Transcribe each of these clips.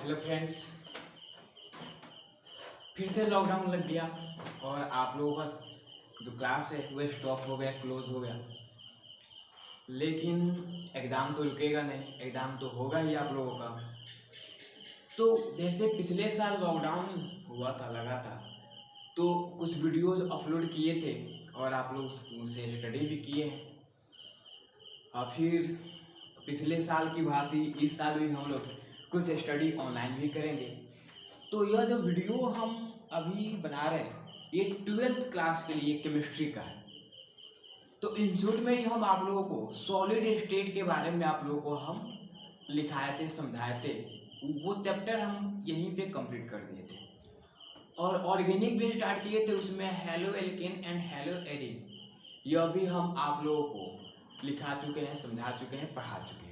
Hello friends, फिर से lockdown लग गया और आप लोगों का जो क्लास है वो स्टॉप हो गया, क्लोज हो गया। लेकिन एग्ज़ाम तो रुकेगा नहीं, एग्ज़ाम तो होगा ही आप लोगों का। तो जैसे पिछले साल लॉकडाउन हुआ था, लगा था, तो कुछ वीडियोज अपलोड किए थे और आप लोग उसे स्टडी भी किए हैं। और फिर पिछले साल की भांति इस साल भी हम लोग कुछ स्टडी ऑनलाइन भी करेंगे। तो यह जो वीडियो हम अभी बना रहे हैं ये 12th क्लास के लिए केमिस्ट्री का है। तो इन शॉर्ट में ही हम आप लोगों को सॉलिड स्टेट के बारे में आप लोगों को हम लिखाए थे, समझाए थे। वो चैप्टर हम यहीं पे कंप्लीट कर दिए थे और ऑर्गेनिक भी स्टार्ट किए थे। उसमें halo alkane and hello Erin यह भी हम आप लोगों को लिखा चुके हैं, समझा चुके हैं, पढ़ा चुके हैं।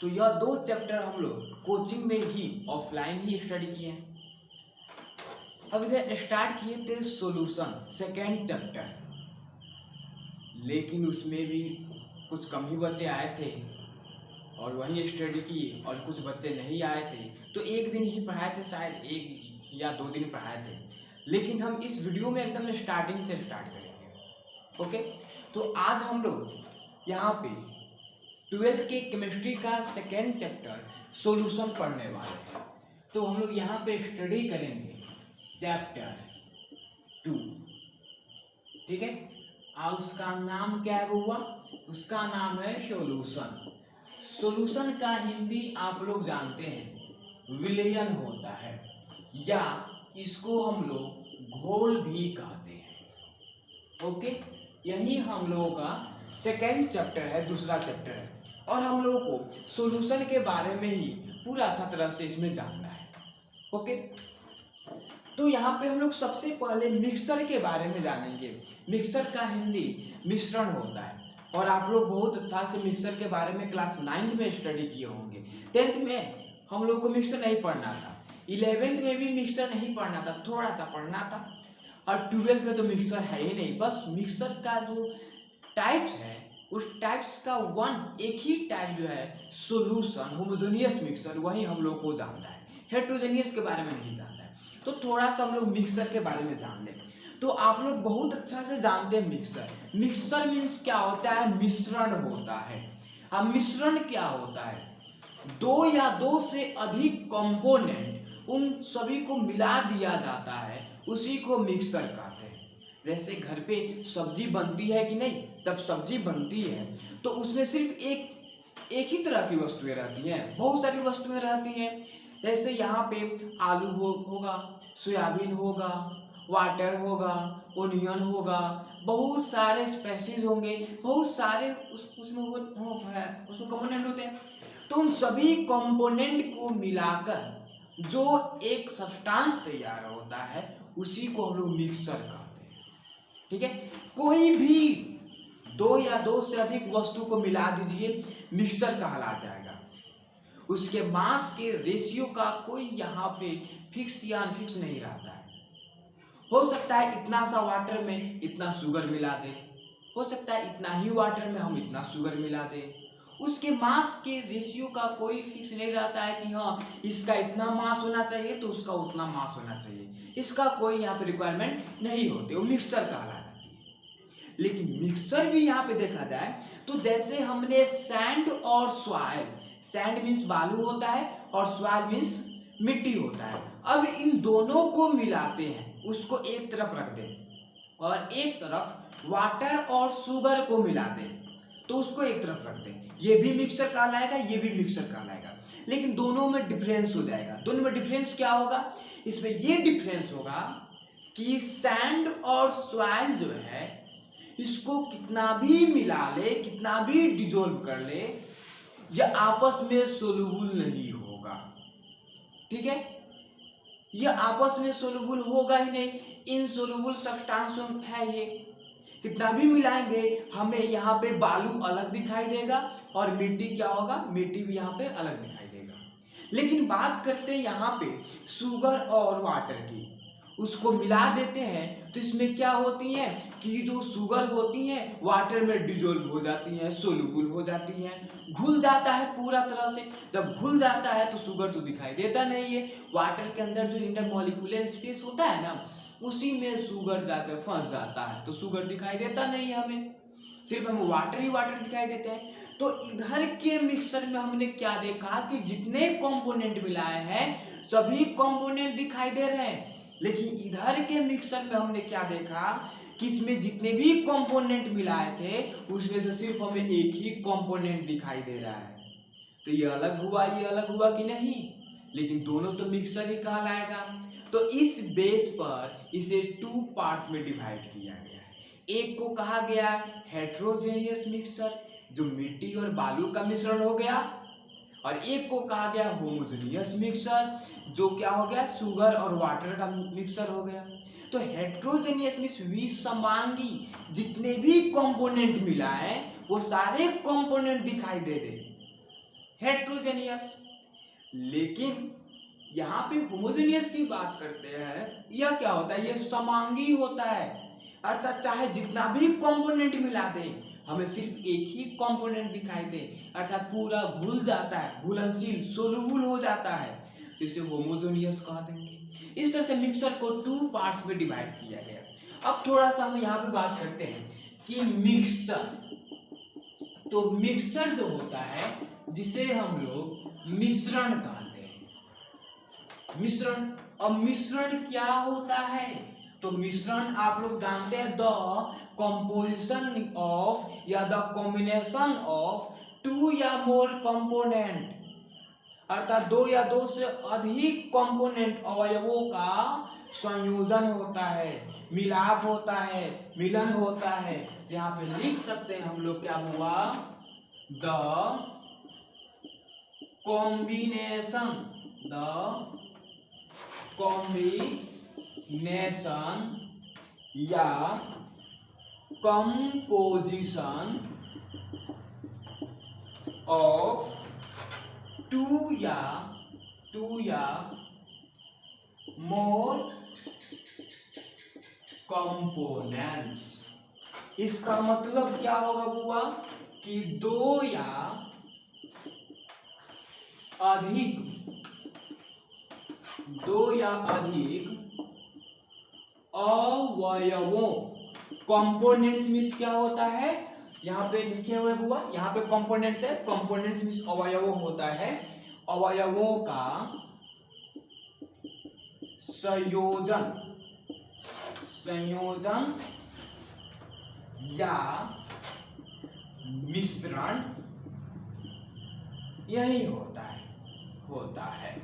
तो यह दो चैप्टर हम लोग कोचिंग में ही ऑफलाइन ही स्टडी किए हैं। अब इधर स्टार्ट किए थे सॉल्यूशन सेकेंड चैप्टर, लेकिन उसमें भी कुछ कम ही बच्चे आए थे और वही स्टडी किए और कुछ बच्चे नहीं आए थे। तो एक दिन ही पढ़ाए थे, शायद 1 या 2 दिन पढ़ाए थे। लेकिन हम इस वीडियो में एकदम स्टार्टिंग से स्टार्ट करेंगे। ओके, तो आज हम लोग यहाँ पे 12th के केमिस्ट्री का सेकेंड चैप्टर सॉल्यूशन पढ़ने वाले हैं। तो हम लोग यहाँ पे स्टडी करेंगे चैप्टर 2, ठीक है। और उसका नाम क्या है हुआ? उसका नाम है सॉल्यूशन। सॉल्यूशन का हिंदी आप लोग जानते हैं विलयन होता है, या इसको हम लोग घोल भी कहते हैं। ओके, यही हम लोगों का सेकेंड चैप्टर है, दूसरा चैप्टर है। और हम लोगों को सॉल्यूशन के बारे में ही पूरा अच्छा तरह से इसमें जानना है। ओके, तो यहाँ पे हम लोग सबसे पहले मिक्सचर के बारे में जानेंगे। मिक्सचर का हिंदी मिश्रण होता है और आप लोग बहुत अच्छा से मिक्सचर के बारे में क्लास 9th में स्टडी किए होंगे। 10th में हम लोग को मिक्सचर नहीं पढ़ना था, 11th में भी मिक्सचर नहीं पढ़ना था, थोड़ा सा पढ़ना था। और 12th में तो मिक्सचर है ही नहीं। बस मिक्सचर का जो टाइप्स है उस टाइप्स का एक ही टाइप जो है सॉल्यूशन होमोजेनियस मिक्सचर, वही हम लोग को जानना है। हेट्रोजेनियस के बारे में नहीं जानना है। तो थोड़ा सा हम लोग मिक्सचर के बारे में जान लें। तो आप लोग बहुत अच्छा से जानते हैं मिक्सचर। मिक्सचर मीन्स क्या होता है? मिश्रण होता है। अब मिश्रण क्या होता है? दो या दो से अधिक कंपोनेंट उन सभी को मिला दिया जाता है, उसी को मिक्सचर कहते हैं। जैसे घर पे सब्जी बनती है कि नहीं, जब सब्जी बनती है तो उसमें सिर्फ एक ही तरह की वस्तुएं रहती हैं, बहुत सारी वस्तुएं रहती हैं। जैसे यहाँ पे आलू होगा, सोयाबीन होगा, वाटर होगा, ओनियन होगा, बहुत सारे स्पेसीज होंगे, बहुत सारे उसमें कंपोनेंट होते हैं। तो उन सभी कंपोनेंट को मिलाकर जो एक सब्सटेंस तैयार होता है उसी को हम लोग मिक्सचर कहते हैं, ठीक है। कोई भी दो या दो से अधिक वस्तु को मिला दीजिए, मिक्सचर कहला जाएगा। उसके मास के रेशियो का कोई यहाँ पे फिक्स या अनफिक्स नहीं रहता है। हो सकता है इतना सा वाटर में इतना शुगर मिला दे, हो सकता है इतना ही वाटर में हम इतना शुगर मिला दे। उसके मास के रेशियो का कोई फिक्स नहीं रहता है कि हाँ इसका इतना मास होना चाहिए तो उसका उतना मास होना चाहिए। इसका कोई यहाँ पे रिक्वायरमेंट नहीं होती, वो मिक्सचर कहलाता है। लेकिन मिक्सचर भी यहाँ पे देखा जाए तो जैसे हमने सैंड और सॉइल, सैंड मीन्स बालू होता है और सॉइल मीन्स मिट्टी होता है। अब इन दोनों को मिलाते हैं, उसको एक तरफ रख दें और एक तरफ वाटर और शुगर को मिला दें तो उसको एक तरफ रख दें। ये भी मिक्सचर कहलाएगा, ये भी मिक्सचर कहलाएगा। लेकिन दोनों में डिफरेंस हो जाएगा। दोनों में डिफरेंस क्या होगा? इसमें ये डिफरेंस होगा कि सैंड और सॉइल जो है इसको कितना भी मिला ले, कितना भी डिजोल्व कर ले, यह आपस में सोल्यूबल नहीं होगा, ठीक है। यह आपस में सोल्यूबल होगा ही नहीं, इनसोल्यूबल सब्सटेंस है ये। कितना भी मिलाएंगे हमें यहाँ पे बालू अलग दिखाई देगा और मिट्टी क्या होगा? मिट्टी भी यहाँ पे अलग दिखाई देगा। लेकिन बात करते हैं यहाँ पे शुगर और वाटर की। उसको मिला देते हैं तो इसमें क्या होती है कि जो शुगर होती है वाटर में डिजोल्व हो जाती है, सोल्यूबल हो जाती है, घुल जाता है पूरा तरह से। जब घुल जाता है तो शुगर तो दिखाई देता नहीं है, वाटर के अंदर जो इंटरमॉलिक्यूलर स्पेस होता है ना उसी में शुगर जाकर फंस जाता है, तो शुगर दिखाई देता नहीं है हमें, सिर्फ हमें वाटर ही वाटर दिखाई देते हैं। तो इधर के मिक्सचर में हमने क्या देखा कि जितने कंपोनेंट मिलाए हैं सभी कंपोनेंट दिखाई दे रहे हैं, लेकिन इधर के मिक्सचर में हमने क्या देखा कि इसमें जितने भी कंपोनेंट मिलाए थे उसमें से सिर्फ हमें एक ही कंपोनेंट दिखाई दे रहा है। तो ये अलग हुआ कि नहीं, लेकिन दोनों तो मिक्सचर ही कहलाएगा। तो इस बेस पर इसे 2 पार्ट्स में डिवाइड किया गया है। एक को कहा गया हेट्रोजेनियस मिक्सचर जो मिट्टी और बालू का मिश्रण हो गया, और एक को कहा गया होमोजेनियस मिक्सचर जो क्या हो गया शुगर और वाटर का मिक्सचर हो गया। तो हेट्रोजेनियस मींस विषमांगी, जितने भी कंपोनेंट मिला है वो सारे कंपोनेंट दिखाई दे रहे हेट्रोजेनियस। लेकिन यहाँ पे होमोजेनियस की बात करते हैं, यह क्या होता है, यह समांगी होता है, अर्थात चाहे जितना भी कंपोनेंट मिला दे हमें सिर्फ एक ही कंपोनेंट दिखाई दे, अर्थात पूरा घुल जाता है, घुलनशील सोलुबल हो जाता है, तो इसे होमोजेनियस कह देंगे। इस तरह से मिक्सचर को 2 पार्ट्स में डिवाइड किया गया। अब थोड़ा सा हम यहाँ पे बात करते हैं कि मिक्सचर, तो मिक्सचर जो होता है जिसे हम लोग मिश्रण कहते हैं, मिश्रण। अब मिश्रण क्या होता है, तो मिश्रण आप लोग जानते हैं द कंपोजिशन ऑफ या द कॉम्बिनेशन ऑफ 2 या मोर कंपोनेंट, अर्थात 2 या 2 से अधिक कंपोनेंट अवयवों का संयोजन होता है, मिलाप होता है, मिलन होता है। यहाँ पे लिख सकते हैं हम लोग क्या हुआ, द कॉम्बिनेशन, द कॉम्बिनेशन या कंपोजिशन ऑफ 2 या मोर कंपोनेंट्स। इसका मतलब क्या होगा बुआ कि 2 या अधिक अवयवों, कंपोनेंट्स मींस क्या होता है, यहाँ पे लिखे हुए बुआ, यहाँ पे कंपोनेंट्स है, कंपोनेंट्स मींस अवयवों होता है, अवयवों का संयोजन या मिश्रण यही होता है,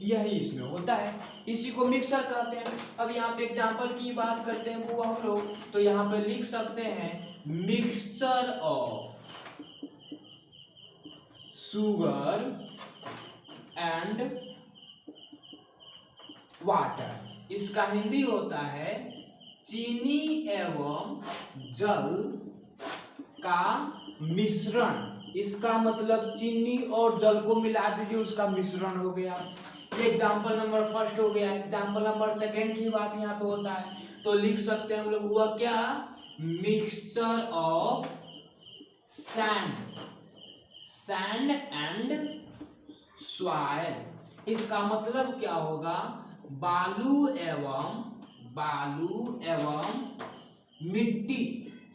यही इसमें होता है, इसी को मिक्सर कहते हैं। अब यहाँ पे एग्जांपल की बात करते हैं वो हम लोग, तो यहाँ पे लिख सकते हैं mixture of sugar and water. इसका हिंदी होता है चीनी एवं जल का मिश्रण। इसका मतलब चीनी और जल को मिला दीजिए, उसका मिश्रण हो गया। ये एग्जाम्पल नंबर फर्स्ट हो गया। एग्जाम्पल नंबर सेकंड की बात यहाँ पे होता है, तो लिख सकते हैं हम लोग हुआ क्या, mixture of sand and soil. इसका मतलब क्या होगा, बालू एवं मिट्टी।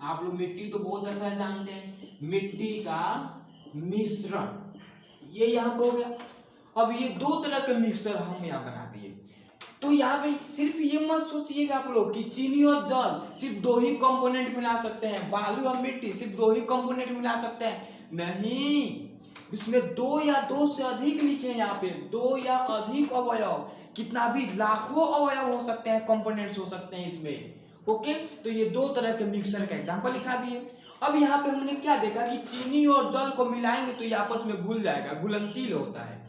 आप लोग मिट्टी तो बहुत अच्छा जानते हैं, मिट्टी का मिश्रण, ये यहाँ पे हो गया। अब ये 2 तरह के मिक्सचर हम यहाँ बना दिए। तो यहाँ पे सिर्फ ये मत सोचिएगा आप लोग कि चीनी और जल सिर्फ 2 ही कंपोनेंट मिला सकते हैं, बालू और मिट्टी सिर्फ 2 ही कंपोनेंट मिला सकते हैं, नहीं, इसमें 2 या 2 से अधिक लिखे हैं यहाँ पे, 2 या अधिक अवयव, कितना भी लाखों अवयव हो सकते हैं, कंपोनेंट्स हो सकते हैं इसमें। ओके, तो ये 2 तरह के मिक्सचर का एग्जांपल लिखा दिए। अब यहाँ पे हमने क्या देखा कि चीनी और जल को मिलाएंगे तो ये आपस में घुल जाएगा, घुलनशील होता है।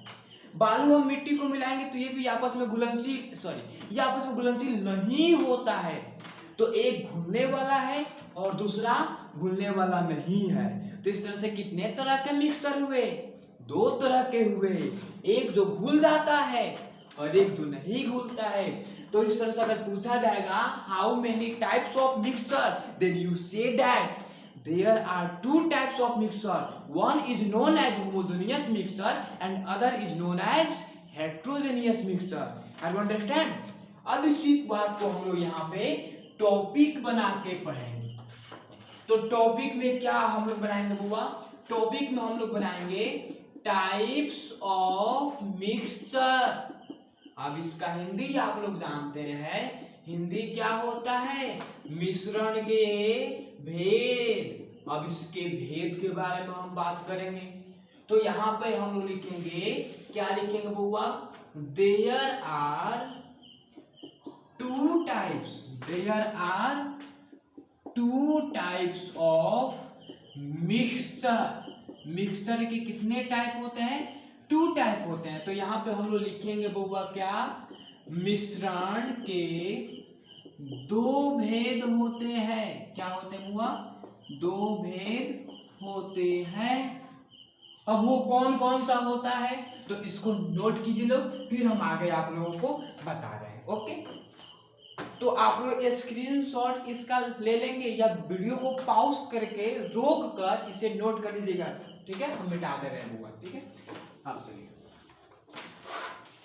बालू और मिट्टी को मिलाएंगे तो ये भी आपस में ये आपस में घुलनशील नहीं होता है। तो एक घुलने वाला है और दूसरा घुलने वाला नहीं है। तो इस तरह से कितने तरह के मिक्सचर हुए, दो तरह के हुए, एक जो घुल जाता है और एक जो नहीं घुलता है। तो इस तरह से अगर पूछा जाएगा how many types of mixture, then you say that there are two types of mixture, one is known as homogeneous mixture and other is known as heterogeneous mixture. I do understand. अब इसी बात को हम लोग यहाँ पे topic बना के पढ़ेंगे। तो टॉपिक में क्या हम लोग बनाएंगे बुआ, टॉपिक में हम लोग बनाएंगे टाइप्स ऑफ मिक्सचर। अब इसका हिंदी आप लोग जानते हैं, हिंदी क्या होता है, मिश्रण के भेद। अब इसके भेद के बारे में हम बात करेंगे। तो यहाँ पे हम लोग लिखेंगे, क्या लिखेंगे बुआ, there are two types, there are two types of mixture. Mixture के कितने टाइप होते हैं, टू टाइप होते हैं। तो यहाँ पे हम लोग लिखेंगे बउआ क्या, मिश्रण के दो भेद होते हैं। क्या होते हैं बुआ, दो भेद होते हैं। अब वो कौन कौन सा होता है तो इसको नोट कीजिए लोग, फिर हम आगे आप लोगों को बता रहे हैं। ओके, तो आप लोग स्क्रीनशॉट इसका ले लेंगे या वीडियो को पॉज करके रोक कर इसे नोट कर लीजिएगा, ठीक है। हम मिटा दे रहे हैं बुआ, ठीक है। आप चलिए,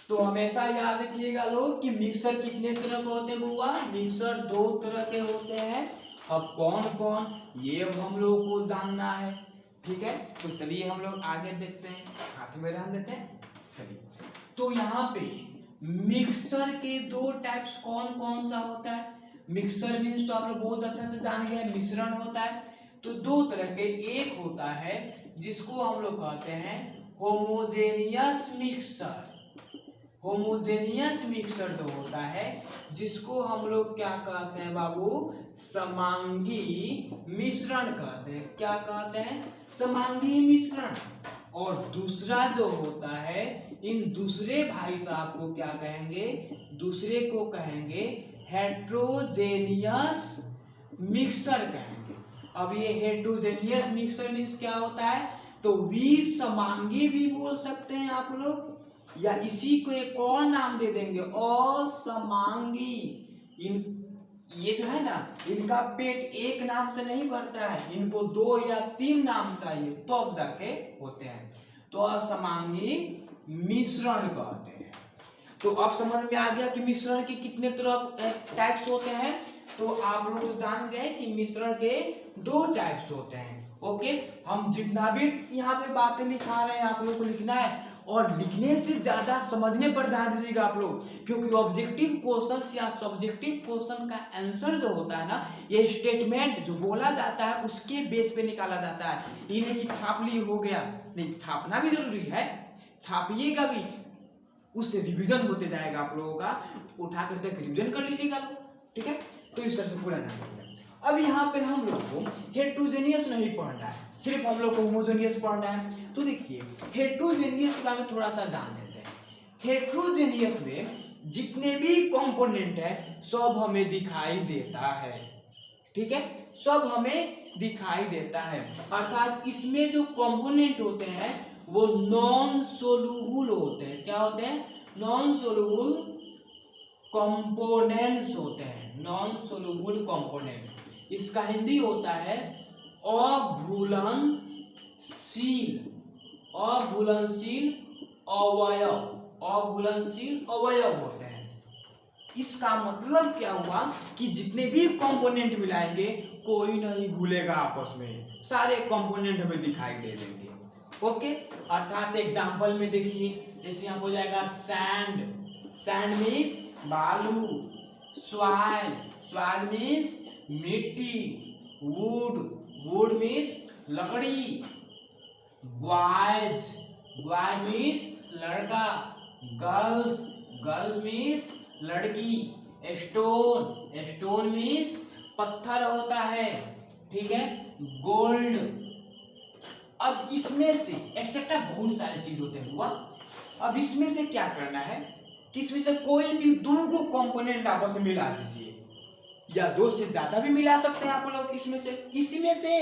तो हमेशा याद रखिएगा लोग कि मिक्सर कितने तरह के होते हैं बुआ, मिक्सर दो तरह के होते हैं। अब कौन कौन, ये अब हम लोगों को जानना है, ठीक है। तो चलिए हम लोग आगे देखते हैं, हाथ में रहने देते हैं। चलिए, तो यहाँ पे मिक्सचर के दो टाइप्स कौन कौन सा होता है। मिक्सचर मीन्स तो आप लोग बहुत अच्छा से जान गए, मिश्रण होता है। तो दो तरह के, एक होता है जिसको हम लोग कहते हैं होमोजेनियस मिक्सचर। होमोजेनियस मिक्सचर जो होता है जिसको हम लोग क्या कहते हैं बाबू, समांगी मिश्रण कहते हैं। क्या कहते हैं, समांगी मिश्रण। और दूसरा जो होता है, इन दूसरे भाई साहब को क्या कहेंगे, दूसरे को कहेंगे हेट्रोजेनियस मिक्सचर कहेंगे। अब ये हेट्रोजेनियस मिक्सचर मीन्स क्या होता है, तो विसमांगी भी बोल सकते हैं आप लोग, या इसी को एक और नाम दे देंगे असमांगी। इन ये जो है ना, इनका पेट एक नाम से नहीं भरता है, इनको दो या तीन नाम चाहिए तो अब जाके होते हैं। तो असमांगी मिश्रण कहते हैं। तो अब समझ में आ गया कि मिश्रण के कितने तरह टाइप्स होते हैं। तो आप लोग जान गए कि मिश्रण के दो टाइप्स होते हैं। ओके, हम जितना भी यहाँ पे बातें लिखा रहे हैं आप लोग को लिखना है, और लिखने से ज्यादा समझने पर ध्यान दीजिएगा आप लोग, क्योंकि ऑब्जेक्टिव क्वेश्चन या सब्जेक्टिव क्वेश्चन का आंसर जो होता है ना, ये स्टेटमेंट जो बोला जाता है उसके बेस पे निकाला जाता है। ये नहीं कि छाप ली हो गया, नहीं, छापना भी जरूरी है, छापिएगा भी, उससे रिवीजन होते जाएगा आप लोगों का, उठा कर तक रिवीजन कर लीजिएगा, ठीक है। तो इस तरह से पूरा ध्यान रखिएगा। अब यहाँ पे हम लोग को हेट्रोजेनियस नहीं पढ़ना है, सिर्फ हम लोग को होमोजेनियस पढ़ना है। तो देखिए हेट्रोजेनियस के बारे में थोड़ा सा जान लेते हैं। हेट्रोजेनियस में जितने भी कंपोनेंट है सब हमें दिखाई देता है, ठीक है, सब हमें दिखाई देता है। अर्थात इसमें जो कंपोनेंट होते हैं वो नॉन सोलूबल होते हैं। क्या होते हैं, नॉन सोलूबल कंपोनेंट्स होते हैं, नॉन सोलूबल कंपोनेंट्स। इसका हिंदी होता है अघुलनशील, अघुलनशील अवयव, अघुलनशील अवयव होते हैं। इसका मतलब क्या हुआ कि जितने भी कंपोनेंट मिलाएंगे कोई नहीं घुलेगा आपस में, सारे कंपोनेंट हमें दिखाई दे देंगे। ओके, अर्थात एग्जांपल में देखिए, जैसे यहाँ हो जाएगा सैंड, सैंड मीन्स बालू, सॉइल, सॉइल मीन्स मिट्टी, वुड, वुड मीन्स लकड़ी, बॉयज, बॉय मीन्स लड़का, गर्ल्स, गर्ल्स मीन्स लड़की, स्टोन, स्टोन मीन्स पत्थर होता है, ठीक है, गोल्ड। अब इसमें से एक्सेट्रा बहुत सारी चीज होते हैं हुआ। अब इसमें से क्या करना है कि इसमें से कोई भी दो को कंपोनेंट आपस में मिला दीजिए, या दो से ज्यादा भी मिला सकते हैं आप लोग इसमें से।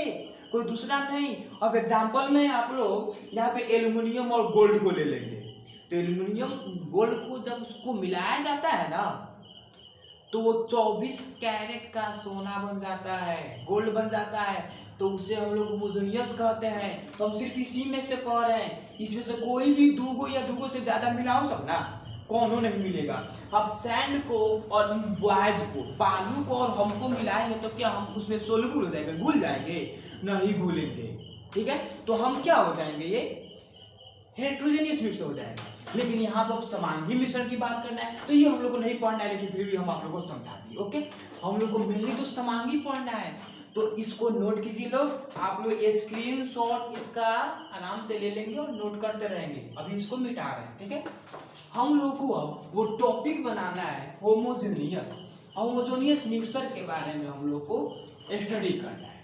कोई दूसरा नहीं। अब एग्जांपल में आप लोग यहाँ पे एल्युमिनियम और गोल्ड को ले लेंगे, तो एल्युमिनियम गोल्ड को जब उसको मिलाया जाता है ना, तो वो 24 कैरेट का सोना बन जाता है, गोल्ड बन जाता है, तो उसे हम लोग होमोजेनियस कहते हैं। तो हम सिर्फ इसी में से कह रहे हैं, इसमें से कोई भी दूगो या दूगो से ज्यादा मिलाओ सब ना, कौनो नहीं मिलेगा। अब सैंड को और बॉयज को, बालू को और हमको मिलाएंगे तो क्या हम उसमें सोल्यूबल हो जाएंगे, घुल जाएंगे? नहीं घुलेंगे, ठीक है। तो हम क्या हो जाएंगे, ये हेट्रोजेनियस मिक्स हो जाएगा। लेकिन यहाँ पर समांगी मिश्रण की बात करना है, तो ये हम लोग को नहीं पढ़ना है, लेकिन फिर भी हम आप लोगों को समझा दिए। ओके, हम लोग को मेनली तो समांगी पढ़ना है, तो इसको नोट कीजिए लोग। आप लोग स्क्रीनशॉट इसका आराम से ले लेंगे और नोट करते रहेंगे। अभी इसको मिटा रहे हैं, ठीक है। हम लोग को अब वो टॉपिक बनाना है होमोजेनियस, होमोजेनियस मिक्सचर के बारे में हम लोग को स्टडी करना है,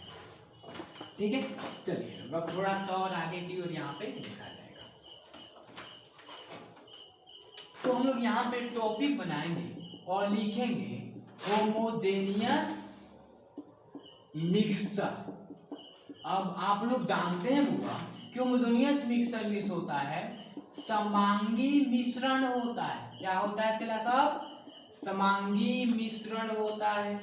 ठीक है। चलिए अब थोड़ा सा और आगे की ओर यहाँ पे लिखा जाएगा। तो हम लोग यहाँ पे टॉपिक बनाएंगे और लिखेंगे होमोजेनियस मिक्सचर। अब आप लोग जानते हैं बुआ कि होमोजेनियस मिक्सचर मिक्स होता है, समांगी मिश्रण होता है। क्या होता है चला सब? समांगी मिश्रण होता है।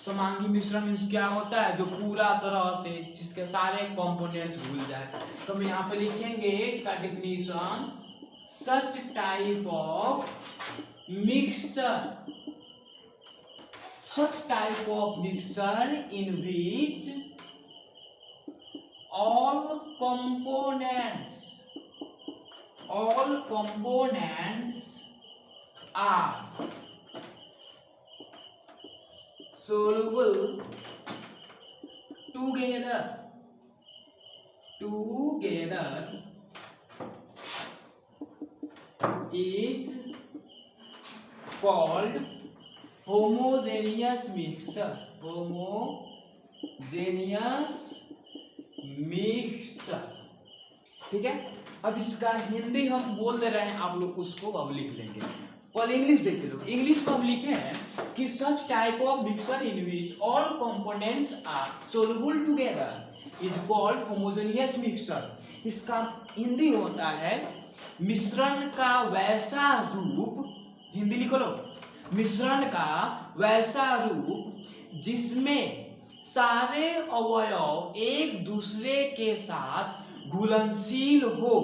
समांगी मिश्रण मींस क्या होता है? जो पूरा तरह से जिसके सारे कंपोनेंट्स भूल जाए। तो हम यहाँ पे लिखेंगे इसका definition, such type of mixture, such type of mixture in which all components are soluble together is called homogeneous mixture. Homogeneous mixture, ठीक है। अब इसका हिंदी हम बोल दे रहे हैं, आप लोग उसको अब लिख लेंगे। पहले इंग्लिश देखते लोग। इंग्लिश को हम लिखे हैं कि such type of mixture in which all components are soluble together is called homogeneous mixture. इसका हिंदी होता है मिश्रण का वैसा रूप, हिंदी लिखो लो, मिश्रण का वैसा रूप जिसमें सारे अवयव एक दूसरे के साथ घुलनशील हो,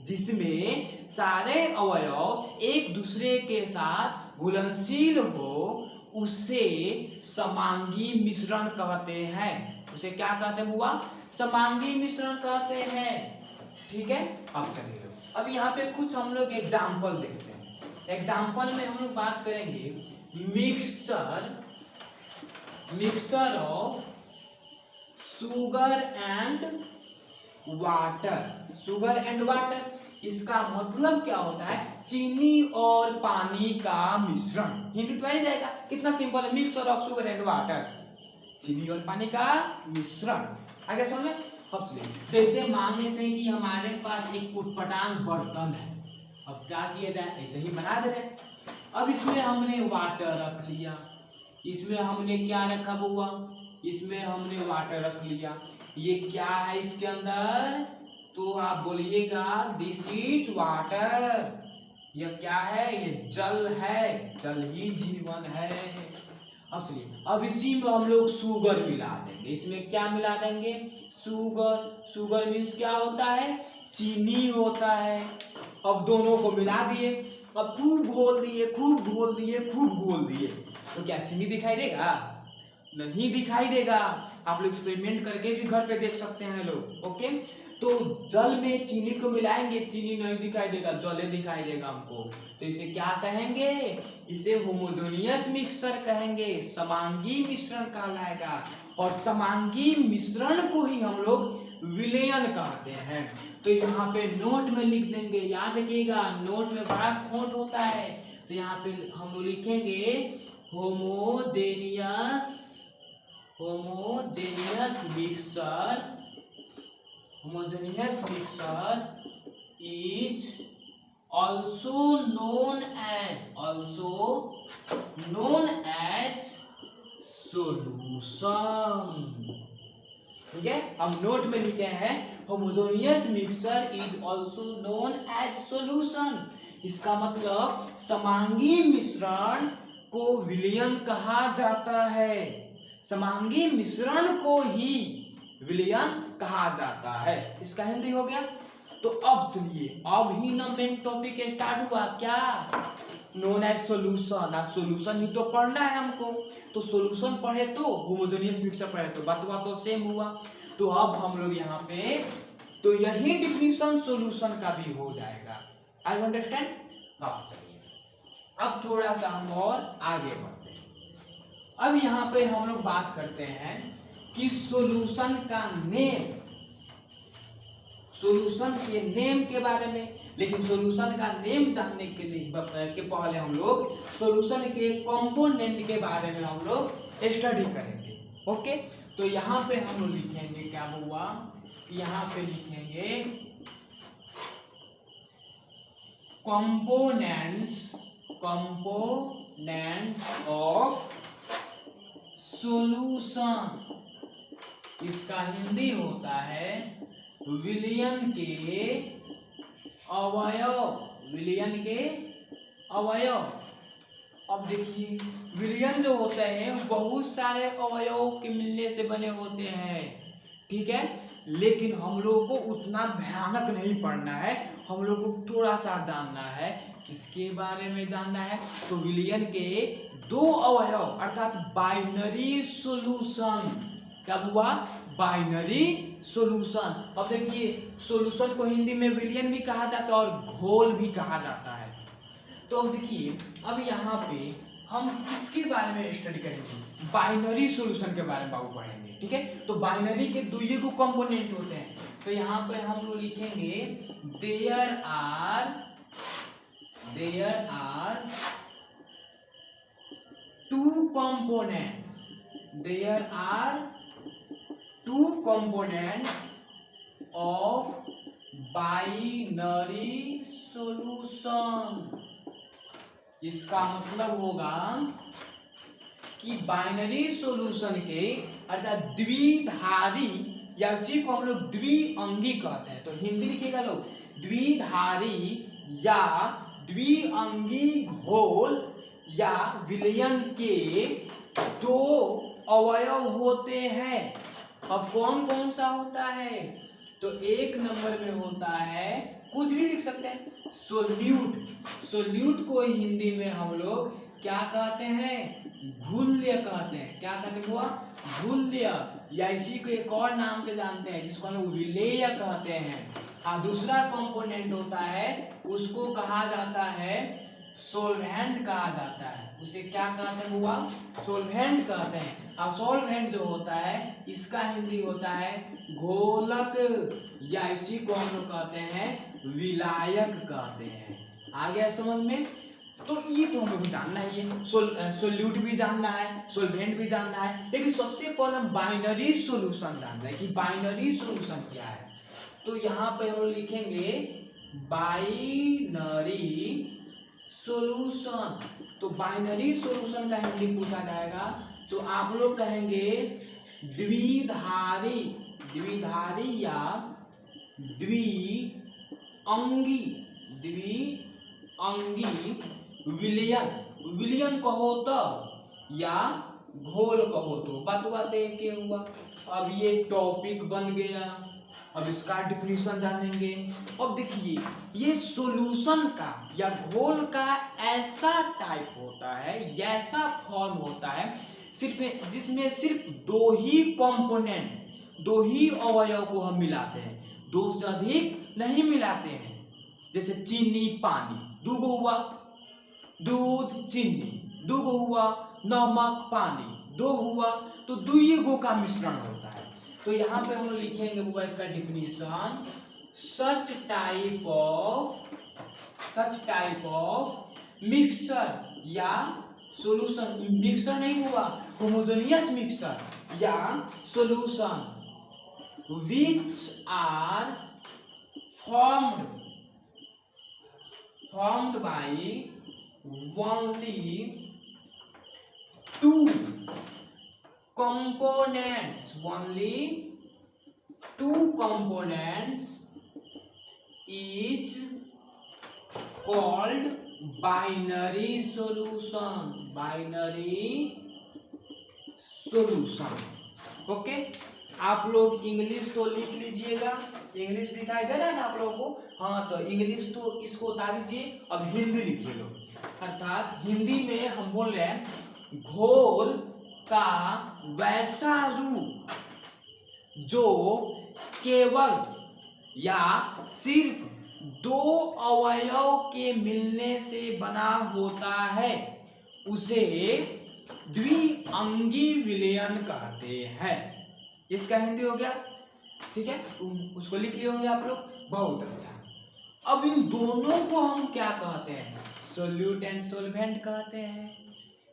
जिसमें सारे अवयव एक दूसरे के साथ घुलनशील हो, उसे समांगी मिश्रण कहते हैं। उसे क्या कहते हैं बुआ? समांगी मिश्रण कहते हैं, ठीक है। अब चलिए अब यहाँ पे कुछ हम लोग एग्जाम्पल देखते हैं। एग्जाम्पल में हम लोग बात करेंगे mixture of sugar and water. Sugar and water, इसका मतलब क्या होता है? चीनी और पानी का मिश्रण। हिंदी तो आ जाएगा, कितना सिंपल है, mixture of sugar and water, चीनी और पानी का मिश्रण। आगे समझ में? अब चलिए, जैसे मान लेते हैं कि हमारे पास एक उटपटांग बर्तन है। अब क्या किया जाए, ऐसे ही बना दे रहे। अब इसमें हमने वाटर रख लिया, इसमें हमने क्या रखा बुआ? इसमें हमने वाटर रख लिया। ये क्या है इसके अंदर? तो आप बोलिएगा दिस इज वाटर। यह क्या है? ये जल है, जल ही जीवन है। अब चलिए, अब इसी में हम लोग शुगर मिला देंगे। इसमें क्या मिला देंगे? शुगर। शुगर मीन्स क्या होता है? चीनी होता है। अब दोनों को मिला दिए, अब खूब घोल दिए, खूब घोल दिए, खूब घोल दिए, तो क्या चीनी दिखाई देगा? नहीं दिखाई देगा। आप लोग एक्सपेरिमेंट करके भी घर पे देख सकते हैं लोग। ओके, तो जल में चीनी को मिलाएंगे, चीनी नहीं दिखाई देगा, जल दिखाई देगा हमको। तो इसे क्या कहेंगे? इसे होमोजेनियस मिक्सचर कहेंगे, समांगी मिश्रण कहलाएगा। और समांगी मिश्रण को ही हम लोग विलयन कहते हैं। तो यहाँ पे नोट में लिख देंगे, याद रखिएगा नोट में बड़ा खोट होता है। तो यहाँ पे हम लोग लिखेंगे homogeneous mixture is also known as solution। ठीक है, हम नोट में लिखे हैं homogeneous mixture is also known as solution. इसका मतलब समांगी मिश्रण को विलयन कहा जाता है, समांगी मिश्रण को ही विलयन कहा जाता है। इसका हिंदी हो गया। तो अब चलिए, अब ही ना मेन टॉपिक स्टार्ट हुआ, क्या नोन एज सॉल्यूशन। आज सॉल्यूशन ही तो पढ़ना है हमको, तो सॉल्यूशन पढ़े तो होमोजेनियस मिक्सचर पढ़े तो बात तो सेम हुआ। तो अब हम लोग यहाँ पे तो यही डिफिनीशन सॉल्यूशन का भी हो जाएगा। I understand. अब चलिए, अब थोड़ा सा हम और आगे बढ़ते हैं। अब यहाँ पे हम लोग बात करते हैं कि सॉल्यूशन का नेम, सॉल्यूशन के नेम के बारे में। लेकिन सॉल्यूशन का नेम जानने के लिए के पहले हम लोग सॉल्यूशन के कंपोनेंट के बारे में हम लोग स्टडी करेंगे। ओके, तो यहाँ पे हम लोग लिखेंगे, क्या हुआ, यहाँ पे लिखेंगे कंपोनेंट्स, कंपोनेंट्स ऑफ सॉल्यूशन। इसका हिंदी होता है विलयन के अवयव, विलयन के अवयव। अब देखिए, विलयन जो होते हैं बहुत सारे अवयवों के मिलने से बने होते हैं, ठीक है, लेकिन हम लोगों को उतना भयानक नहीं पढ़ना है, हम लोग को थोड़ा सा जानना है। किसके बारे में जानना है, तो विलयन के दो अवयव अर्थात बाइनरी सॉल्यूशन। क्या हुआ, बाइनरी सॉल्यूशन। अब देखिए, सॉल्यूशन को हिंदी में विलयन भी कहा जाता है और घोल भी कहा जाता है। तो अब देखिए, अब यहाँ पे हम किसके बारे में स्टडी करेंगे, बाइनरी सॉल्यूशन के बारे में बाबू पढ़ेंगे। ठीक है, तो बाइनरी के दो ही कंपोनेंट होते हैं। तो यहाँ पे हम लोग लिखेंगे there are two components, there are two components of binary solution. इसका मतलब होगा कि बाइनरी सॉल्यूशन के अर्थात द्विधारी, या इसी को हम लोग द्विअंगी कहते हैं। तो हिंदी लिखिएगा लोग, द्विधारी या द्विअंगी घोल या विलयन के दो अवयव होते हैं। अब कौन कौन सा होता है, तो एक नंबर में होता है, कुछ भी लिख सकते हैं, सोल्यूट। सोल्यूट को हिंदी में हम लोग क्या कहते हैं, घुल्य कहते हैं। क्या कहते हुआ, घुल्य, या इसी को एक और नाम से जानते हैं जिसको हम लोग विलेय कहते हैं। और दूसरा कंपोनेंट होता है, उसको कहा जाता है सोल्वेंट कहा जाता है। उसे क्या कहते हैं हुआ, सोल्वेंट कहते हैं। और सोल्वेंट जो होता है इसका हिंदी होता है घोलक, या इसी को हम लोग कहते हैं विलायक कहते हैं। आ गया समझ में। तो ये तो हम लोग जानना ही है, सोल्यूट भी जानना है, सोल्वेंट भी जानना है, लेकिन सबसे पहले हम बाइनरी सॉल्यूशन जानना है कि बाइनरी सॉल्यूशन क्या है। तो यहाँ पे हम लिखेंगे बाइनरी सॉल्यूशन। तो बाइनरी सॉल्यूशन का हिंदी पूछा जाएगा तो आप लोग कहेंगे द्विधारी, द्विधारी या द्विअंगी, द्विअंगी विलयन। विलयन कहो तो या घोल कहो तो बात एक हुआ। अब ये टॉपिक बन गया, अब इसका डिफिनीशन जानेंगे। अब देखिए, ये सॉल्यूशन का या घोल का ऐसा टाइप होता है, ऐसा फॉर्म होता है सिर्फ जिसमें सिर्फ दो ही कंपोनेंट, दो ही अवयव को हम मिलाते हैं, दो से अधिक नहीं मिलाते हैं। जैसे चीनी पानी, दूगो हुआ, दूध चीनी दूगो हुआ, नमक पानी दो हुआ, तो दुईगो का मिश्रण होता है। तो यहाँ पे हम लोग लिखेंगे हुआ इसका definition, such type of mixture या सॉल्यूशन, मिक्सचर नहीं हुआ, होमोजेनियस मिक्सचर या solution which are formed by only two components, only two components is called binary solution, binary solution. Okay, आप लोग इंग्लिश तो लिख लीजिएगा, इंग्लिश दिखाई दे रहा है ना आप लोगों को? हाँ, तो इंग्लिश तो इसको उतार लीजिए, अब हिंदी लिखिए लो। अर्थात हिंदी में हम बोल रहे हैं घोल का वैसा रूप जो केवल या सिर्फ दो अवयव के मिलने से बना होता है उसे द्विअंगी विलयन कहते हैं। इसका हिंदी हो गया, ठीक है, उसको लिख लिए होंगे आप लोग, बहुत अच्छा। अब इन दोनों को हम क्या कहते हैं? सोल्यूट एंड सोल्वेंट कहते हैं,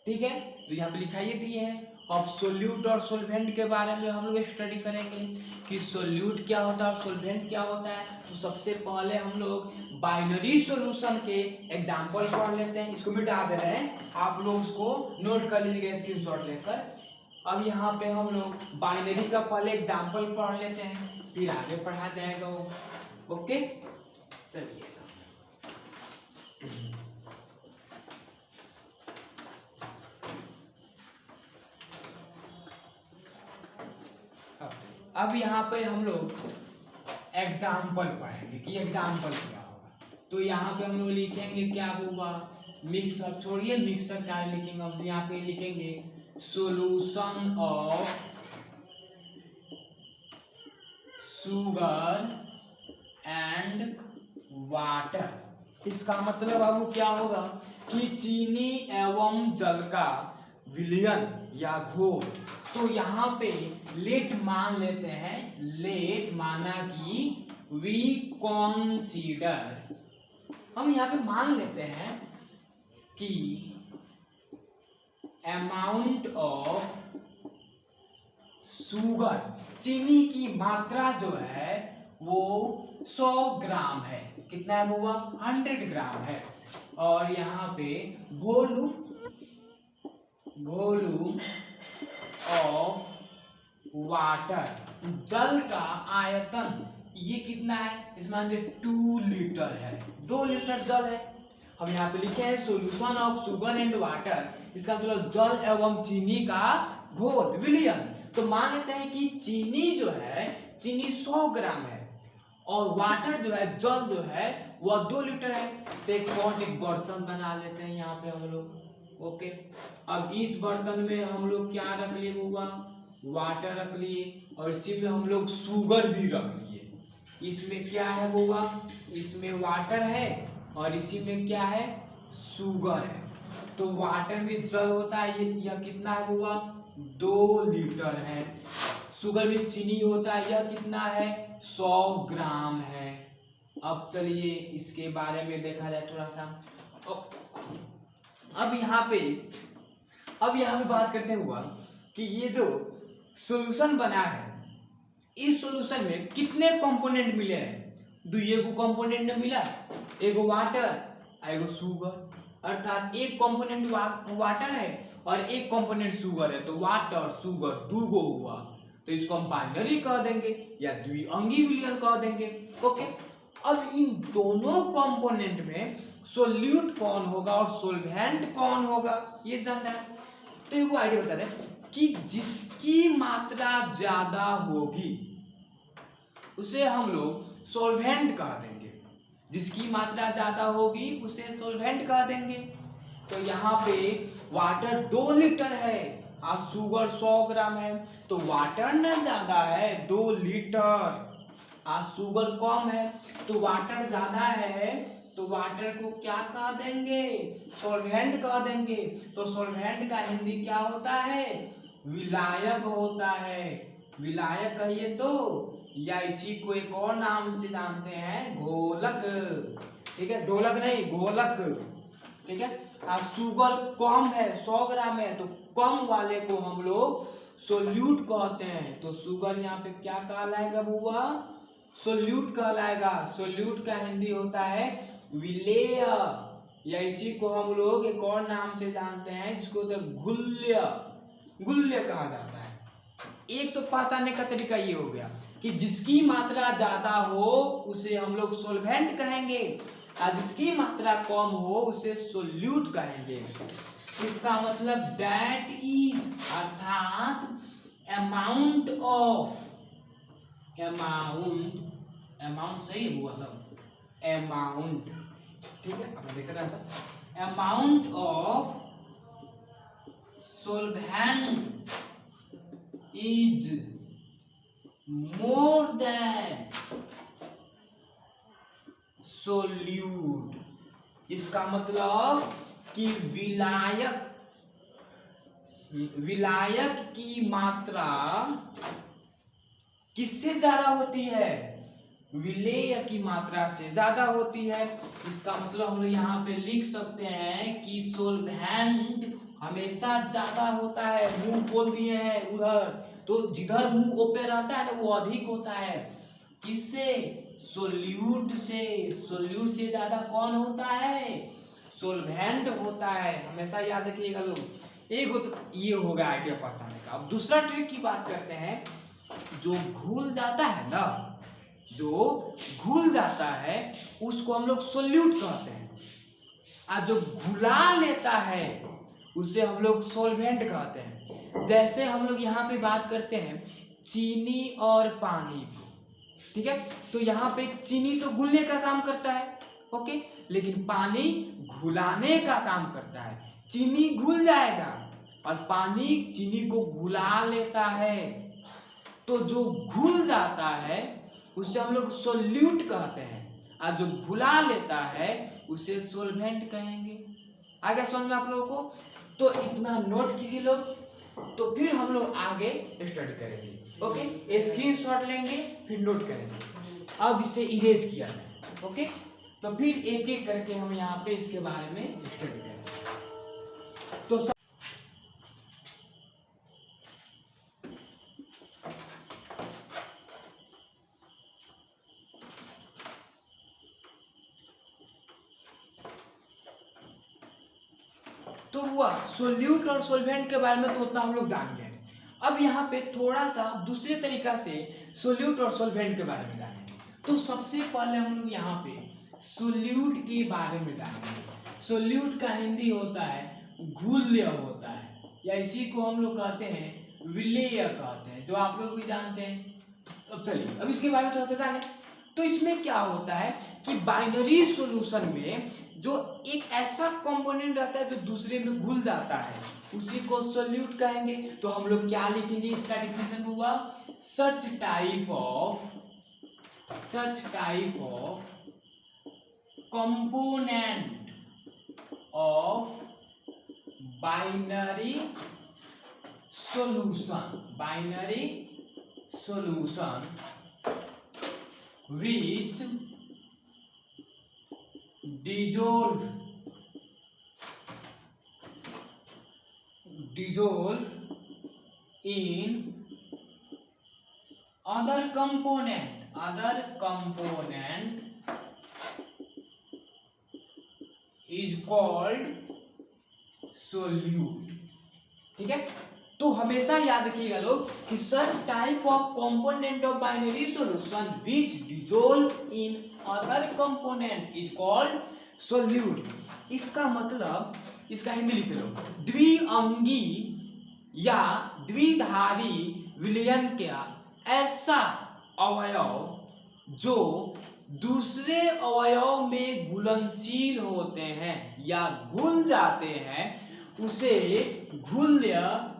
ठीक है। तो यहाँ पे लिखाइए दिए हैं। अब सोल्यूट और सोल्वेंट के बारे में हम लोग स्टडी करेंगे कि सोल्यूट क्या होता है और सोल्वेंट क्या होता है। तो सबसे पहले हम लोग बाइनरी सॉल्यूशन के एग्जांपल पढ़ लेते हैं। इसको मिटा दे रहे हैं, आप लोग उसको नोट कर लीजिएगा स्क्रीनशॉट लेकर। अब यहाँ पे हम लोग बाइनरी का पहले एग्जांपल पढ़ लेते हैं, फिर आगे पढ़ा जाएगा वो। ओके, चलिए अब यहाँ पे हम लोग एग्जाम्पल पढ़ेंगे कि एग्जाम्पल क्या होगा। तो यहाँ पे हम लोग लिखेंगे क्या होगा, मिक्सर, छोड़िए मिक्सर क्या लिखेंगे, अब यहाँ पे लिखेंगे solution of sugar and water. इसका मतलब अब क्या होगा कि चीनी एवं जल का विलयन या घोल। तो यहाँ पे लेट मान लेते हैं, लेट माना कि वी कंसीडर, हम यहाँ पे मान लेते हैं कि अमाउंट ऑफ शुगर, चीनी की मात्रा जो है वो 100 ग्राम है। कितना है वो? 100 ग्राम है। और यहाँ पे वॉल्यूम ऑफ वाटर, जल का आयतन ये कितना है? इसमें 2 लीटर है, 2 लीटर जल है। हम यहाँ पे लिखे हैं solution of sugar and water, इसका मतलब जल एवं चीनी का घोल, विलयन। तो मान लेते हैं कि चीनी जो है, चीनी 100 ग्राम है और वाटर जो है, जल जो है वह 2 लीटर है। तो एक बर्तन बना लेते हैं यहाँ पे हम लोग। ओके, अब इस बर्तन में हम लोग क्या रख लिए होगा? वाटर रख लिए, और इसी में हम लोग शुगर भी रख लिए। इसमें क्या है होगा? इसमें वाटर है और इसी में क्या है? शुगर है। तो वाटर में जल होता है, ये यह कितना है होगा? 2 लीटर है। शुगर में चीनी होता है, यह कितना है? 100 ग्राम है। अब चलिए इसके बारे में देखा जाए थोड़ा सा। अब यहाँ पे बात करते हुआ कि ये जो सॉल्यूशन बना है, इस सॉल्यूशन में कितने कंपोनेंट मिले हैं? 2 कंपोनेंट मिला, एगो वाटर और एगो शुगर। अर्थात एक कंपोनेंट वाटर है और एक कंपोनेंट शुगर है। तो वाटर शुगर 2 हुआ, तो इसको हम बाइनरी कह देंगे या द्विअंगी विलयन कह देंगे। ओके, अब इन दोनों कंपोनेंट में सोल्यूट कौन होगा और सोल्वेंट कौन होगा ये जानना है। तो एक आइडिया बता दें कि जिसकी मात्रा ज्यादा होगी उसे हम लोग सोल्वेंट कह देंगे, जिसकी मात्रा ज्यादा होगी उसे सोल्वेंट कह देंगे। तो यहाँ पे वाटर 2 लीटर है और शुगर 100 ग्राम है, तो वाटर ना ज्यादा है 2 लीटर, आज शुगर कम है तो वाटर ज्यादा है, तो वाटर को क्या कह देंगे? सॉल्वेंट कह देंगे। तो सॉल्वेंट का हिंदी क्या होता है? विलायक होता है। विलायक कहिए तो, या इसी को एक और नाम से जानते हैं घोलक, ठीक है, ढोलक नहीं घोलक, ठीक है। आज शुगर कम है 100 ग्राम है, तो कम वाले को हम लोग सोल्यूट कहते हैं। तो शुगर यहाँ पे क्या कहलाएगा बुआ? सोल्यूट कहलाएगा। सोल्यूट का हिंदी होता है विलेय, या इसी को हम लोग एक और नाम से जानते हैं जिसको घुल्य, गुल्य कहा जाता है। एक तो पहचानने का तरीका ये हो गया कि जिसकी मात्रा ज्यादा हो उसे हम लोग सोल्वेंट कहेंगे और जिसकी मात्रा कम हो उसे सोल्यूट कहेंगे। इसका मतलब दैट इज अर्थात अमाउंट ऑफ, अमाउंट सही हुआ सब, अमाउंट, ठीक है, अब देख रहे हैं सब, amount of solvent is more than solute। इसका मतलब कि विलायक की मात्रा किससे ज्यादा होती है, विलेय की मात्रा से ज्यादा होती है। इसका मतलब हम लोग यहाँ पे लिख सकते हैं कि सोल्वेंट हमेशा ज्यादा होता है। मुंह खोल दिए हैं उधर, तो जिधर मुंह ओपन रहता है ना वो अधिक होता है, किससे, सोल्यूट से। सोल्यूट से ज्यादा कौन होता है, सोल्वेंट होता है, हमेशा याद रखिएगा लोग। एक तो ये हो गया आइडिया पहचानने का। अब दूसरा ट्रिक की बात करते हैं। जो घुल जाता है ना, जो घुल जाता है उसको हम लोग सोल्यूट कहते हैं, और जो घुला लेता है उसे हम लोग सोल्वेंट कहते हैं। जैसे हम लोग यहाँ पे बात करते हैं चीनी और पानी को, ठीक है, तो यहाँ पे चीनी तो घुलने का काम करता है, ओके, लेकिन पानी घुलाने का काम करता है। चीनी घुल जाएगा और पानी चीनी को घुला लेता है। तो जो घुल जाता है उसे हम लोग सोल्यूट कहते हैं, और जो घुला लेता है उसे सोल्वेंट कहेंगे। आ गया समझ में आप लोगों को? तो इतना नोट कीजिए लोग, तो फिर हम लोग आगे स्टडी करेंगे। ओके, स्क्रीनशॉट लेंगे फिर नोट करेंगे। अब इसे इरेज किया जाए। ओके, तो फिर एक एक करके हम यहाँ पे इसके बारे में स्टडी करेंगे। तो तो हुआ सोल्यूट और सोल्वेंट के बारे में, तो उतना हम लोग जान गए। अब यहाँ पे थोड़ा सा दूसरे तरीका से सोल्यूट और सोल्वेंट के बारे में जानेंगे। तो सबसे पहले हम लोग यहाँ पे सोल्यूट के बारे में जानेंगे। सोल्यूट का हिंदी होता है घुल्य होता है, या इसी को हम लोग कहते हैं विलेय कहते हैं, जो आप लोग भी जानते हैं। अब चलिए अब इसके बारे में थोड़ा सा जाने। तो इसमें क्या होता है कि बाइनरी सॉल्यूशन में जो एक ऐसा कंपोनेंट रहता है जो दूसरे में घुल जाता है उसी को सोल्यूट कहेंगे। तो हम लोग क्या लिखेंगे, इसका डिफिनेशन हुआ सच type of component of binary solution which dissolve in other component is called solute। ठीक है, तो हमेशा याद रखिएगा लोग कि such type of component of binary solution which dissolve in other component is called solute. इसका मतलब, इसका हिंदी लिख लो, द्विअंगी या द्विधारी विलयन का ऐसा अवयव जो दूसरे अवयव में घुलनशील होते हैं या घुल जाते हैं उसे घुल्य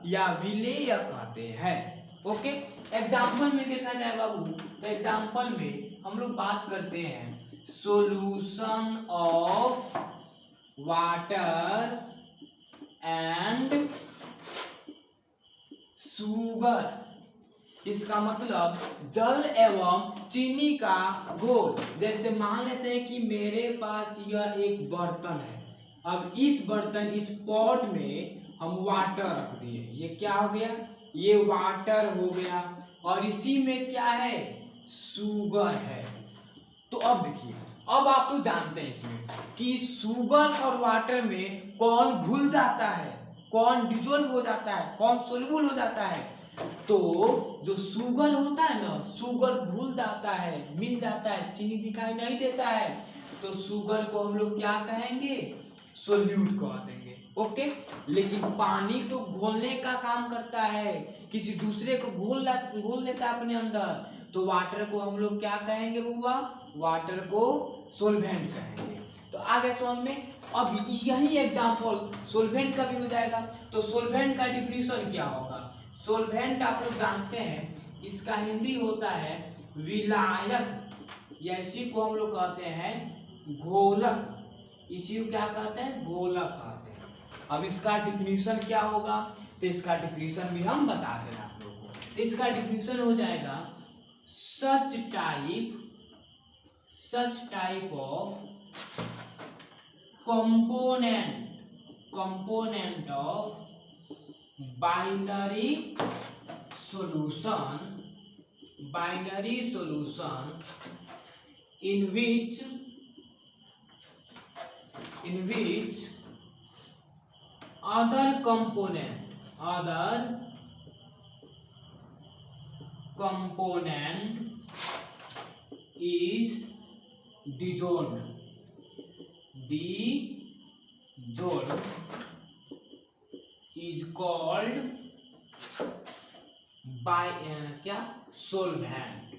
या विलेय कहते हैं। ओके, एग्जाम्पल में देखा जाए बाबू, तो एग्जाम्पल में हम लोग बात करते हैं solution of water and sugar. इसका मतलब जल एवं चीनी का घोल। जैसे मान लेते हैं कि मेरे पास यह एक बर्तन है, अब इस बर्तन, इस पॉट में हम वाटर रख दिए, ये क्या हो गया, ये वाटर हो गया, और इसी में क्या है, शुगर है। तो अब देखिए, अब आप तो जानते हैं इसमें कि शुगर और वाटर में कौन घुल जाता है, कौन डिसॉल्व हो जाता है, कौन सोल्यूबल हो जाता है। तो जो शुगर होता है ना, शुगर घुल जाता है, मिल जाता है, चीनी दिखाई नहीं देता है, तो शुगर को हम लोग क्या कहेंगे, सोल्यूट कह देंगे। ओके, लेकिन पानी तो घोलने का काम करता है, किसी दूसरे को घोल लेता है अपने अंदर, तो वाटर को हम लोग क्या कहेंगे बुआ, वाटर को सोल्वेंट कहेंगे। तो आगे समझ में। अब यही एग्जांपल सोल्वेंट का भी हो जाएगा। तो सोल्वेंट का डिफिनीशन क्या होगा, सोल्वेंट आप लोग जानते हैं इसका हिंदी होता है विलायक, या इसी को हम लोग कहते हैं घोलक, इसी को क्या कहते हैं, घोलक कहते हैं। अब इसका डिफिनीशन क्या होगा, तो इसका डिफिनीशन भी हम बता दें आप लोगों को। तो इसका डिफिनीशन हो जाएगा सच type of component of binary solution in which other component is dissolved is called by क्या, सोल्वेंट।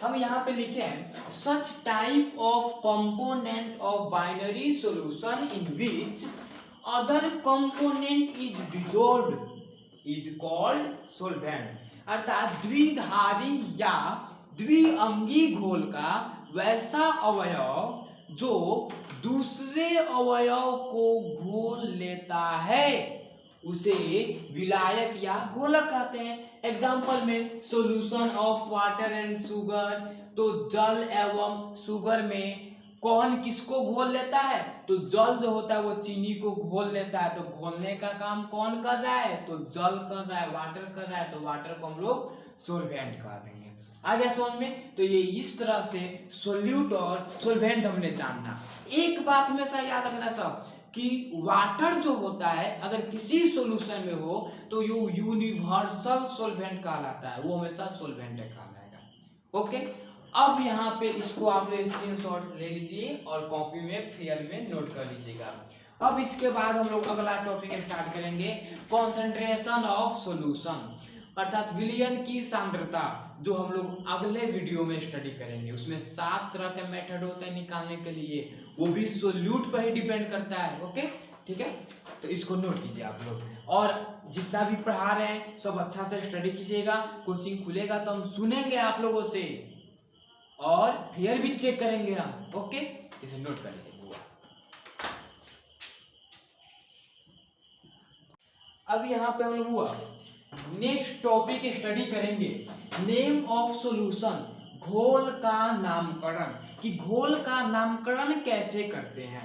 हम यहाँ पे लिखे हैं सच type of component of binary solution in which other component is dissolved is called सोल्वेंट। अर्थात द्विधारी या द्विअंगी घोल का वैसा अवयव जो दूसरे अवयव को घोल लेता है उसे विलायक या घोलक कहते हैं। एग्जाम्पल में solution of water and sugar, तो जल एवं शुगर में कौन किसको घोल लेता है, तो जल जो होता है वो चीनी को घोल लेता है, तो घोलने का काम कौन कर रहा है, तो जल कर रहा है, वाटर कर रहा है, तो वाटर को हम लोग सोल्वेंट कह देंगे। आ गया समझ में। तो ये इस तरह से सोल्यूट और सोल्वेंट हमने जानना। एक बात हमेशा याद रखना सब कि वाटर जो होता है अगर किसी सॉल्यूशन में हो तो यो यूनिवर्सल सॉल्वेंट कहलाता है, वो हमेशा सॉल्वेंट कहलाएगा। ओके, अब यहाँ पे इसको आप स्क्रीनशॉट ले लीजिए और कॉपी में फेयर में नोट कर लीजिएगा। अब इसके बाद हम लोग अगला टॉपिक स्टार्ट करेंगे, कॉन्सेंट्रेशन ऑफ सॉल्यूशन, अर्थात विलयन की सांद्रता, जो हम लोग अगले वीडियो में स्टडी करेंगे। उसमें 7 तरह के मेथड होते हैं निकालने के लिए, वो भी सोल्यूट पर ही डिपेंड करता है। ओके, ठीक है, तो इसको नोट कीजिए आप लोग, और जितना भी पढ़ा रहे हैं सब अच्छा से स्टडी कीजिएगा। कोचिंग खुलेगा तो हम सुनेंगे आप लोगों से और फिर भी चेक करेंगे हम। ओके, इसे नोट कर लीजिए। अब यहाँ पे हम लोग हुआ नेक्स्ट टॉपिक स्टडी करेंगे, नेम ऑफ सॉल्यूशन, घोल का नामकरण, कि घोल का नामकरण कैसे करते हैं।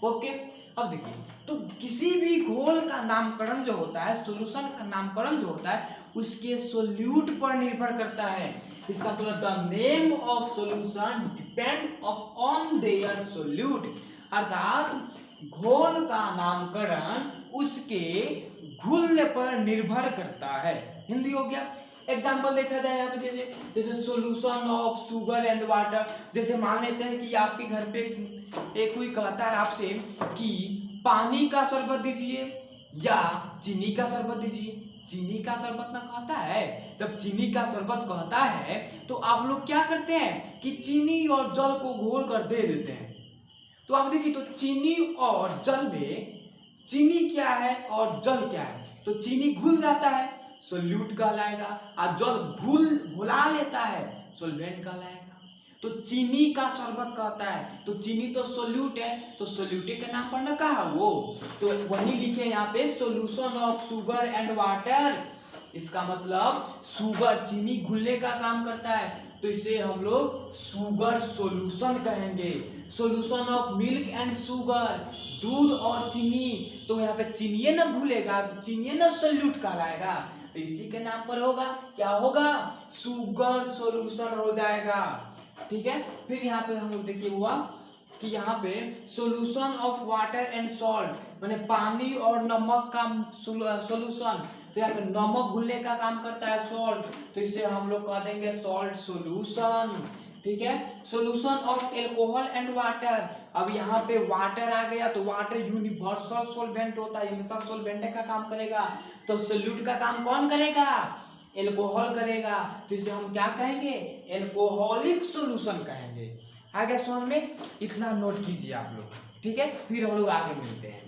ओके, अब देखिए, तो किसी भी घोल का नामकरण जो होता है, सॉल्यूशन का नामकरण जो होता है, उसके सोल्यूट पर निर्भर करता है। इसका मतलब the name of solution depend on their solute, अर्थात घोल का नामकरण उसके घुलने पर निर्भर करता है। हिंदी हो गया। एग्जाम्पल देखा जाए यहाँ पे, जैसे solution of sugar and water, जैसे मान लेते हैं कि आपके घर पे एक कोई कहता है आपसे कि पानी का शरबत दीजिए या चीनी का शरबत दीजिए। चीनी का शरबत ना कहता है, जब चीनी का शरबत कहता है तो आप लोग क्या करते हैं कि चीनी और जल को घोल कर दे देते हैं। तो आप देखिए, तो चीनी और जल में चीनी क्या है और जल क्या है, तो चीनी घुल जाता है, सोल्यूट कहलाएगा, और जल घुला लेता है, सोल्वेंट कहलाएगा। तो चीनी का शरबत कहता है, तो चीनी तो सोल्यूट है, तो सोल्यूटे के नाम पर ना कहा वो, तो वही लिखे यहाँ पे solution of sugar and water. इसका मतलब शुगर, चीनी घुलने का काम करता है, तो इसे हम लोग शुगर सॉल्यूशन कहेंगे। Solution of milk and sugar, दूध और चीनी, तो यहाँ पे चीनी ना घुलेगा तो चीनी ना सोल्यूट कहलाएगा, तो इसी के नाम पर होगा, क्या होगा, शुगर सॉल्यूशन हो जाएगा। ठीक है, फिर यहाँ पे हम लोग देखिए हुआ कि यहाँ पे solution of water and salt, माने पानी और नमक का सॉल्यूशन, तो यहाँ पे नमक घुलने का काम करता है सॉल्ट, तो इसे हम लोग कह देंगे सॉल्ट सॉल्यूशन। ठीक है, solution of alcohol and water. अब यहाँ पे वाटर आ गया तो वाटर यूनिवर्सल सॉल्वेंट होता है, हमेशा सॉल्वेंट का काम करेगा। तो सोल्यूट का काम कौन करेगा? एल्कोहल करेगा, तो इसे हम क्या कहेंगे? एल्कोहलिक सॉल्यूशन कहेंगे। आ गया समझ में? इतना नोट कीजिए आप लोग, ठीक है, फिर हम लोग आगे मिलते हैं।